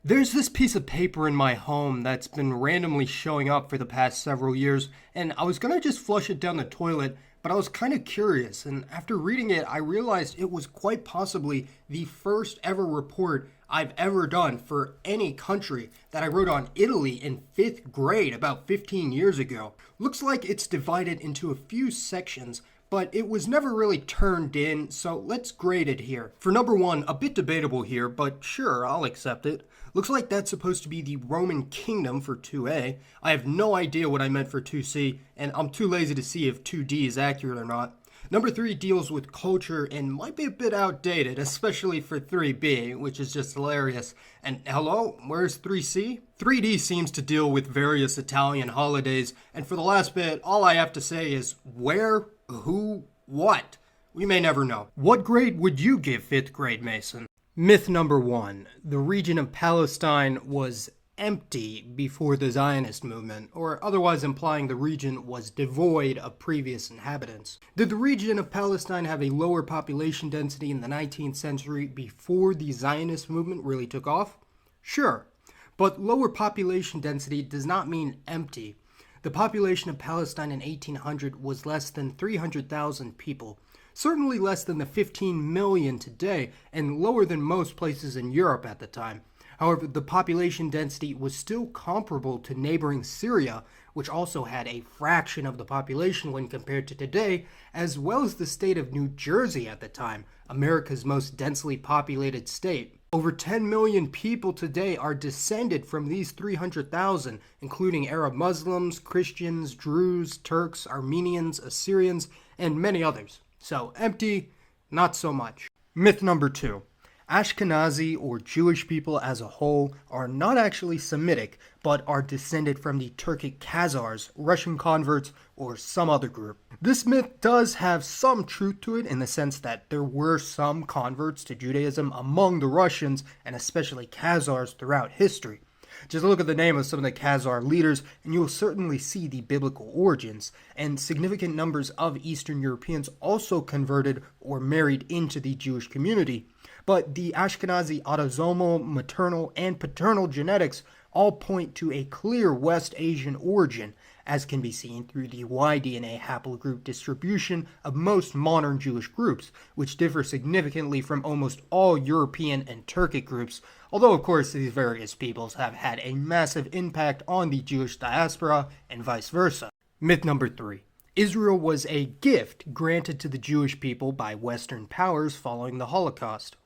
There's this piece of paper in my home that's been randomly showing up for the past several years, and I was gonna just flush it down the toilet, but I was kind of curious, and after reading it, I realized it was quite possibly the first ever report I've ever done for any country that I wrote on Italy in 5th grade about 15 years ago. Looks like it's divided into a few sections, but it was never really turned in, so let's grade it here. For number one, a bit debatable here, but sure, I'll accept it. Looks like that's supposed to be the Roman Kingdom for 2A. I have no idea what I meant for 2C, and I'm too lazy to see if 2D is accurate or not. Number 3 deals with culture and might be a bit outdated, especially for 3B, which is just hilarious. And hello, where's 3C? 3D seems to deal with various Italian holidays, and for the last bit, all I have to say is where, who, what? We may never know. What grade would you give 5th grade, Mason? Myth number 1. The region of Palestine was empty before the Zionist movement, or otherwise implying the region was devoid of previous inhabitants. Did the region of Palestine have a lower population density in the 19th century before the Zionist movement really took off? Sure, but lower population density does not mean empty. The population of Palestine in 1800 was less than 300,000 people. Certainly less than the 15 million today, and lower than most places in Europe at the time. However, the population density was still comparable to neighboring Syria, which also had a fraction of the population when compared to today, as well as the state of New Jersey at the time, America's most densely populated state. Over 10 million people today are descended from these 300,000, including Arab Muslims, Christians, Druze, Turks, Armenians, Assyrians, and many others. So empty, not so much. Myth number 2. Ashkenazi, or Jewish people as a whole, are not actually Semitic, but are descended from the Turkic Khazars, Russian converts, or some other group. This myth does have some truth to it in the sense that there were some converts to Judaism among the Russians, and especially Khazars, throughout history. Just look at the name of some of the Khazar leaders, and you will certainly see the biblical origins, and significant numbers of Eastern Europeans also converted or married into the Jewish community. But the Ashkenazi autosomal, maternal, and paternal genetics all point to a clear West Asian origin, as can be seen through the Y-DNA haplogroup distribution of most modern Jewish groups, which differ significantly from almost all European and Turkic groups, although of course these various peoples have had a massive impact on the Jewish diaspora and vice versa. Myth number 3. Israel was a gift granted to the Jewish people by Western powers following the Holocaust.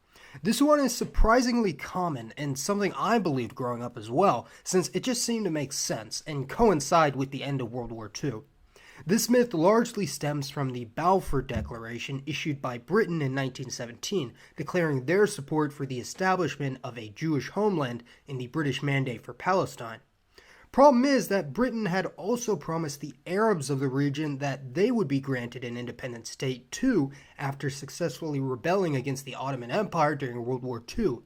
This one is surprisingly common and something I believed growing up as well, since it just seemed to make sense and coincide with the end of World War II. This myth largely stems from the Balfour Declaration issued by Britain in 1917, declaring their support for the establishment of a Jewish homeland in the British Mandate for Palestine. Problem is that Britain had also promised the Arabs of the region that they would be granted an independent state too after successfully rebelling against the Ottoman Empire during World War II.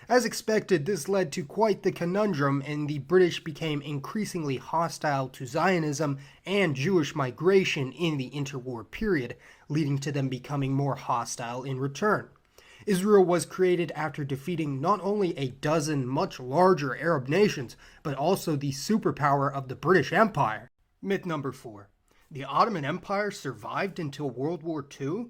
As expected, this led to quite the conundrum, and the British became increasingly hostile to Zionism and Jewish migration in the interwar period, leading to them becoming more hostile in return. Israel was created after defeating not only a dozen much larger Arab nations, but also the superpower of the British Empire. Myth number 4. The Ottoman Empire survived until World War II?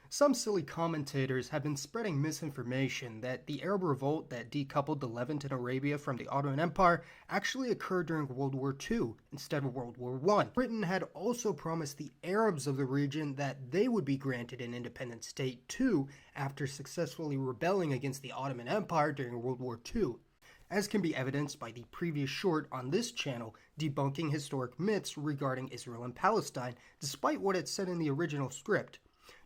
Some silly commentators have been spreading misinformation that the Arab revolt that decoupled the Levant and Arabia from the Ottoman Empire actually occurred during World War II instead of World War I. Britain had also promised the Arabs of the region that they would be granted an independent state too after successfully rebelling against the Ottoman Empire during World War II, as can be evidenced by the previous short on this channel debunking historic myths regarding Israel and Palestine, despite what it said in the original script.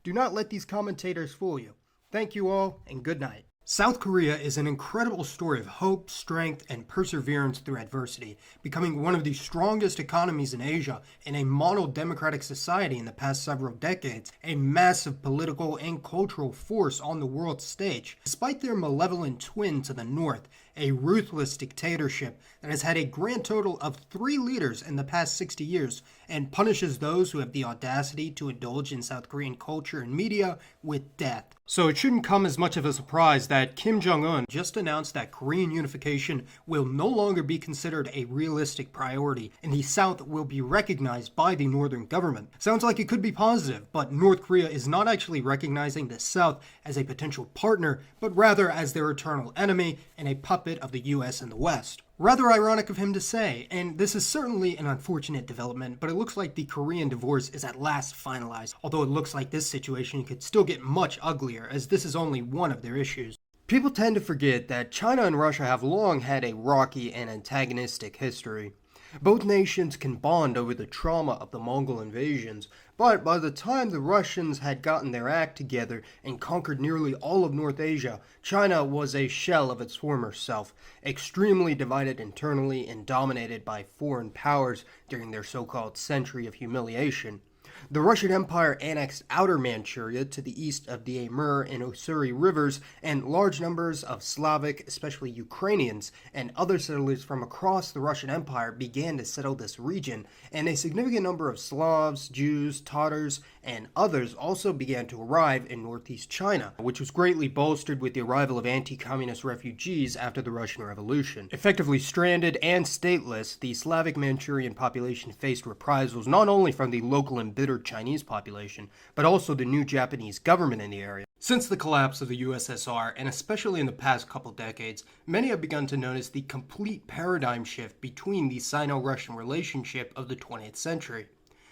Do not let these commentators fool you. Thank you all, and good night. South Korea is an incredible story of hope, strength, and perseverance through adversity, becoming one of the strongest economies in Asia and a model democratic society in the past several decades, a massive political and cultural force on the world stage. Despite their malevolent twin to the north, a ruthless dictatorship that has had a grand total of 3 leaders in the past 60 years and punishes those who have the audacity to indulge in South Korean culture and media with death. So it shouldn't come as much of a surprise that Kim Jong-un just announced that Korean unification will no longer be considered a realistic priority, and the South will be recognized by the Northern government. Sounds like it could be positive, but North Korea is not actually recognizing the South as a potential partner, but rather as their eternal enemy and a puppet of the US and the West. Rather ironic of him to say, and this is certainly an unfortunate development, but it looks like the Korean divorce is at last finalized, although it looks like this situation could still get much uglier, as this is only one of their issues. People tend to forget that China and Russia have long had a rocky and antagonistic history. Both nations can bond over the trauma of the Mongol invasions, but by the time the Russians had gotten their act together and conquered nearly all of North Asia, China was a shell of its former self, extremely divided internally and dominated by foreign powers during their so-called century of humiliation. The Russian Empire annexed outer Manchuria to the east of the Amur and Ussuri rivers, and large numbers of Slavic, especially Ukrainians, and other settlers from across the Russian Empire began to settle this region, and a significant number of Slavs, Jews, Tatars, and others also began to arrive in northeast China, which was greatly bolstered with the arrival of anti-communist refugees after the Russian Revolution. Effectively stranded and stateless, the Slavic Manchurian population faced reprisals not only from the local embittered Chinese population, but also the new Japanese government in the area. Since the collapse of the USSR, and especially in the past couple decades, many have begun to notice the complete paradigm shift between the Sino-Russian relationship of the 20th century.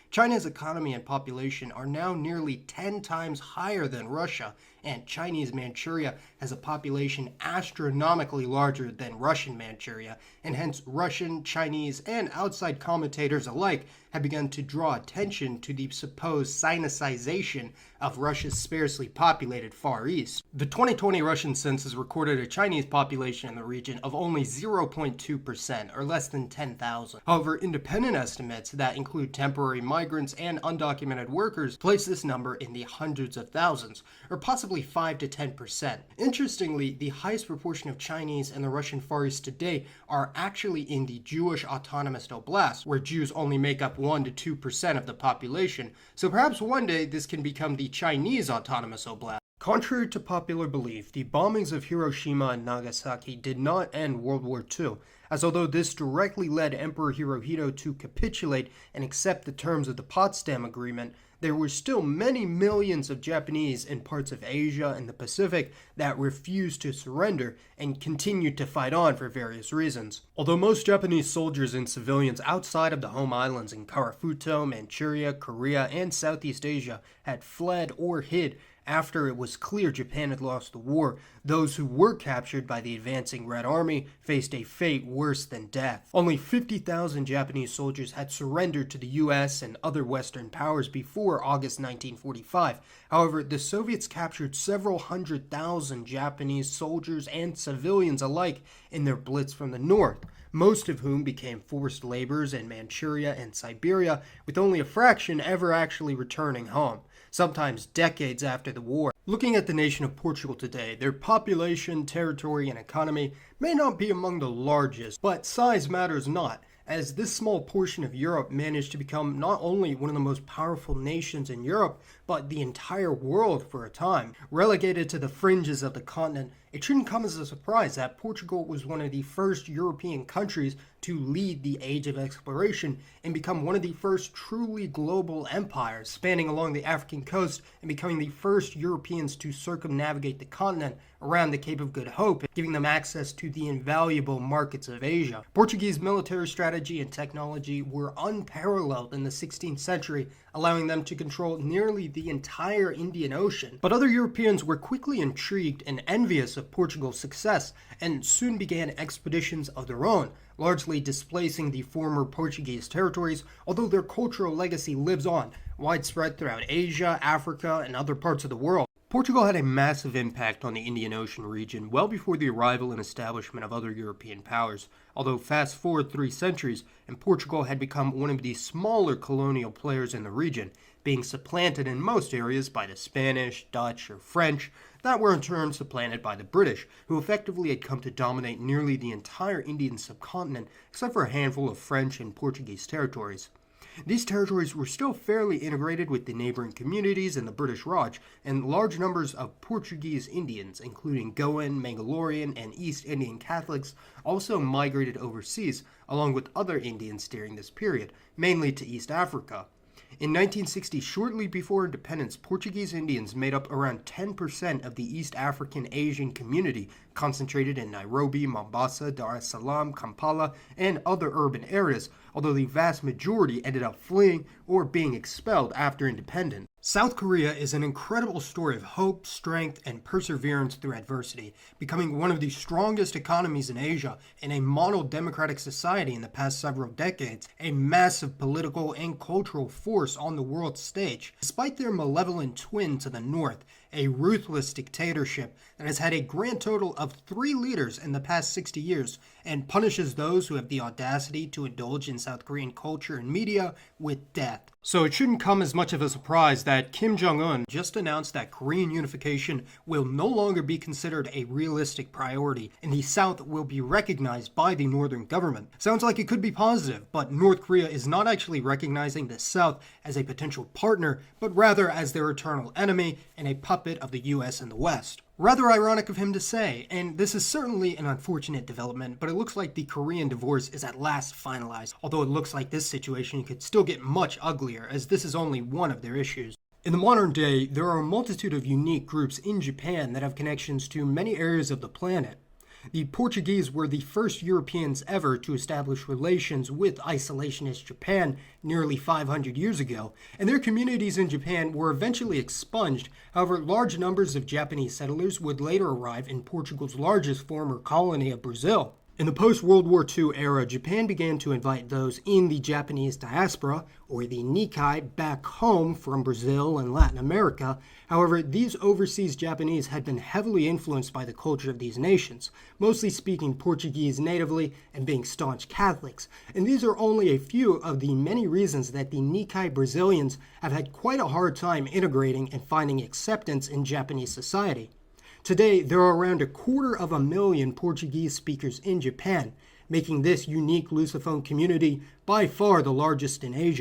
China's economy and population are now nearly 10 times higher than Russia, and Chinese Manchuria has a population astronomically larger than Russian Manchuria, and hence Russian, Chinese, and outside commentators alike have begun to draw attention to the supposed Sinicization of Russia's sparsely populated Far East. The 2020 Russian census recorded a Chinese population in the region of only 0.2%, or less than 10,000. However, independent estimates that include temporary migrants and undocumented workers place this number in the hundreds of thousands, or possibly 5 to 10%. Interestingly, the highest proportion of Chinese in the Russian Far East today are actually in the Jewish Autonomous Oblast, where Jews only make up 1 to 2% of the population, so perhaps one day this can become the Chinese Autonomous Oblast. Contrary to popular belief, the bombings of Hiroshima and Nagasaki did not end World War II, as although this directly led Emperor Hirohito to capitulate and accept the terms of the Potsdam Agreement, there were still many millions of Japanese in parts of Asia and the Pacific that refused to surrender and continued to fight on for various reasons. Although most Japanese soldiers and civilians outside of the home islands in Karafuto, Manchuria, Korea, and Southeast Asia had fled or hid after it was clear Japan had lost the war, those who were captured by the advancing Red Army faced a fate worse than death. Only 50,000 Japanese soldiers had surrendered to the US and other Western powers before August 1945. However, the Soviets captured several 100,000 Japanese soldiers and civilians alike in their blitz from the north, most of whom became forced laborers in Manchuria and Siberia, with only a fraction ever actually returning home, sometimes decades after the war. Looking at the nation of Portugal today, their population, territory, and economy may not be among the largest, but size matters not, as this small portion of Europe managed to become not only one of the most powerful nations in Europe, but the entire world for a time. Relegated to the fringes of the continent, it shouldn't come as a surprise that Portugal was one of the first European countries to lead the age of exploration and become one of the first truly global empires, spanning along the African coast and becoming the first Europeans to circumnavigate the continent around the Cape of Good Hope, giving them access to the invaluable markets of Asia. Portuguese military strategy and technology were unparalleled in the 16th century, allowing them to control nearly the entire Indian Ocean. But other Europeans were quickly intrigued and envious of Portugal's success, and soon began expeditions of their own, largely displacing the former Portuguese territories, although their cultural legacy lives on, widespread throughout Asia, Africa, and other parts of the world. Portugal had a massive impact on the Indian Ocean region well before the arrival and establishment of other European powers, although fast forward 3 centuries, and Portugal had become one of the smaller colonial players in the region, being supplanted in most areas by the Spanish, Dutch, or French, that were in turn supplanted by the British, who effectively had come to dominate nearly the entire Indian subcontinent except for a handful of French and Portuguese territories. These territories were still fairly integrated with the neighboring communities in the British Raj, and large numbers of Portuguese Indians, including Goan, Mangalorian, and East Indian Catholics, also migrated overseas, along with other Indians during this period, mainly to East Africa. In 1960, shortly before independence, Portuguese Indians made up around 10% of the East African Asian community, concentrated in Nairobi, Mombasa, Dar es Salaam, Kampala, and other urban areas, although the vast majority ended up fleeing or being expelled after independence. South Korea is an incredible story of hope, strength, and perseverance through adversity, becoming one of the strongest economies in Asia and a model democratic society in the past several decades, a massive political and cultural force on the world stage. Despite their malevolent twin to the north, a ruthless dictatorship that has had a grand total of 3 leaders in the past 60 years and punishes those who have the audacity to indulge in South Korean culture and media with death. So it shouldn't come as much of a surprise that Kim Jong-un just announced that Korean unification will no longer be considered a realistic priority, and the South will be recognized by the northern government. Sounds like it could be positive, but North Korea is not actually recognizing the South as a potential partner, but rather as their eternal enemy and a puppet of the US and the West. Rather ironic of him to say, and this is certainly an unfortunate development, but it looks like the Korean divorce is at last finalized, although it looks like this situation could still get much uglier, as this is only one of their issues. In the modern day, there are a multitude of unique groups in Japan that have connections to many areas of the planet. The Portuguese were the first Europeans ever to establish relations with isolationist Japan nearly 500 years ago, and their communities in Japan were eventually expunged. However, large numbers of Japanese settlers would later arrive in Portugal's largest former colony of Brazil. In the post-World War II era, Japan began to invite those in the Japanese diaspora, or the Nikkei, back home from Brazil and Latin America. However, these overseas Japanese had been heavily influenced by the culture of these nations, mostly speaking Portuguese natively and being staunch Catholics. And these are only a few of the many reasons that the Nikkei Brazilians have had quite a hard time integrating and finding acceptance in Japanese society. Today, there are around 250,000 Portuguese speakers in Japan, making this unique Lusophone community by far the largest in Asia.